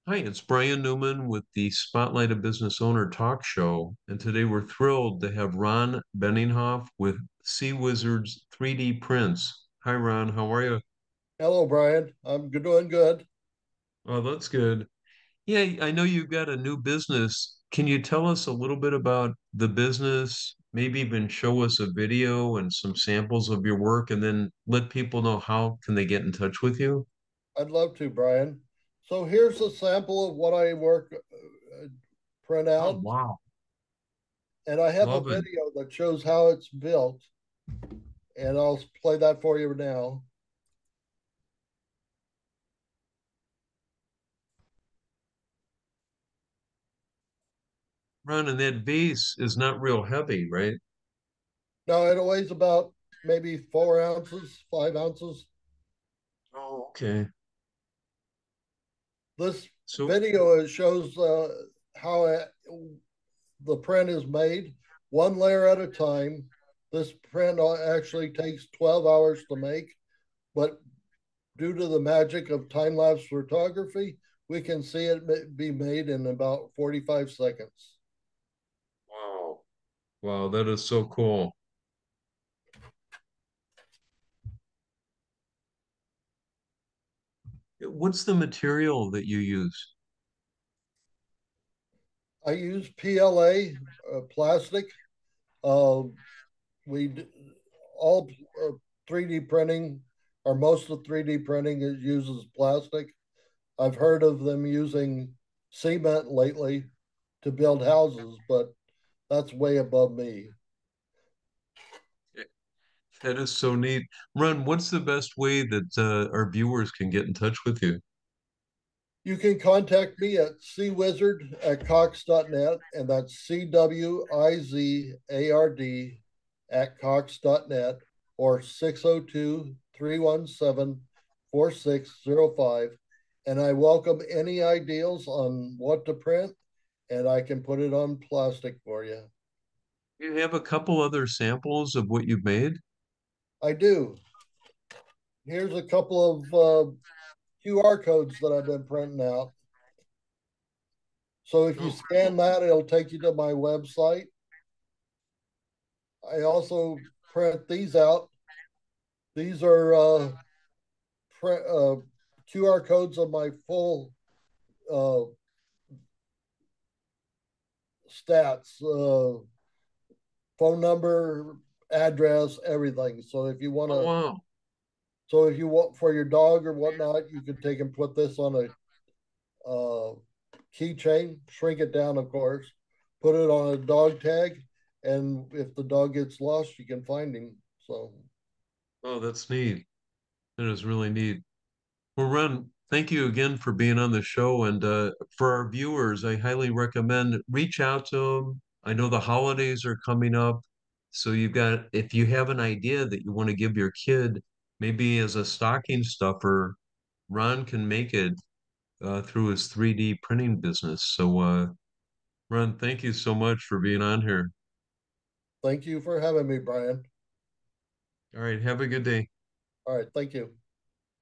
Hi, it's Brian Newman with the Spotlight of Business Owner Talk Show. And today we're thrilled to have Ron Benninghoff with CWizards 3D Prints. Hi, Ron. How are you? Hello, Brian. I'm doing good. Oh, that's good. Yeah, I know you've got a new business. Can you tell us a little bit about the business? Maybe even show us a video and some samples of your work, and then let people know how can they get in touch with you? I'd love to, Brian. So here's a sample of what I print Oh, out, wow. and I have a Love it. video that shows how it's built, and I'll play that for you now. Ron, and that vase is not real heavy, right? Now it weighs about maybe 4 ounces, 5 ounces. Oh, okay. This So, video shows how the print is made, one layer at a time. This print actually takes 12 hours to make, but due to the magic of time lapse photography, we can see it be made in about 45 seconds. wow. Wow, that is so cool. What's the material that you use? I use PLA plastic. Uh, we all 3D printing, or most of 3D printing, uses plastic. I've heard of them using cement lately to build houses, but that's way above me. That is so neat. Ron, what's the best way that our viewers can get in touch with you? You can contact me at cwizard@cox.net, and that's CWIZARD@cox.net, or 602-317-4605. And I welcome any ideas on what to print, and I can put it on plastic for you. You have a couple other samples of what you've made? I do. Here's a couple of QR codes that I've been printing out. So if you Oh, scan that, it'll take you to my website. I also print these out. These are print, QR codes of my full uh, stats, phone number, address, everything. oh, wow. So if you want for your dog or whatnot, you can take and put this on a keychain, shrink it down, of course, put it on a dog tag, and if the dog gets lost, you can find him. So Oh, that's neat. That is really neat. Well, Ron, thank you again for being on the show. And for our viewers, I highly recommend reach out to them. I know the holidays are coming up. So you've got, if you have an idea that you want to give your kid, maybe as a stocking stuffer, Ron can make it through his 3D printing business. So, Ron, thank you so much for being on here. thank you for having me, Brian. All right, have a good day. All right, thank you.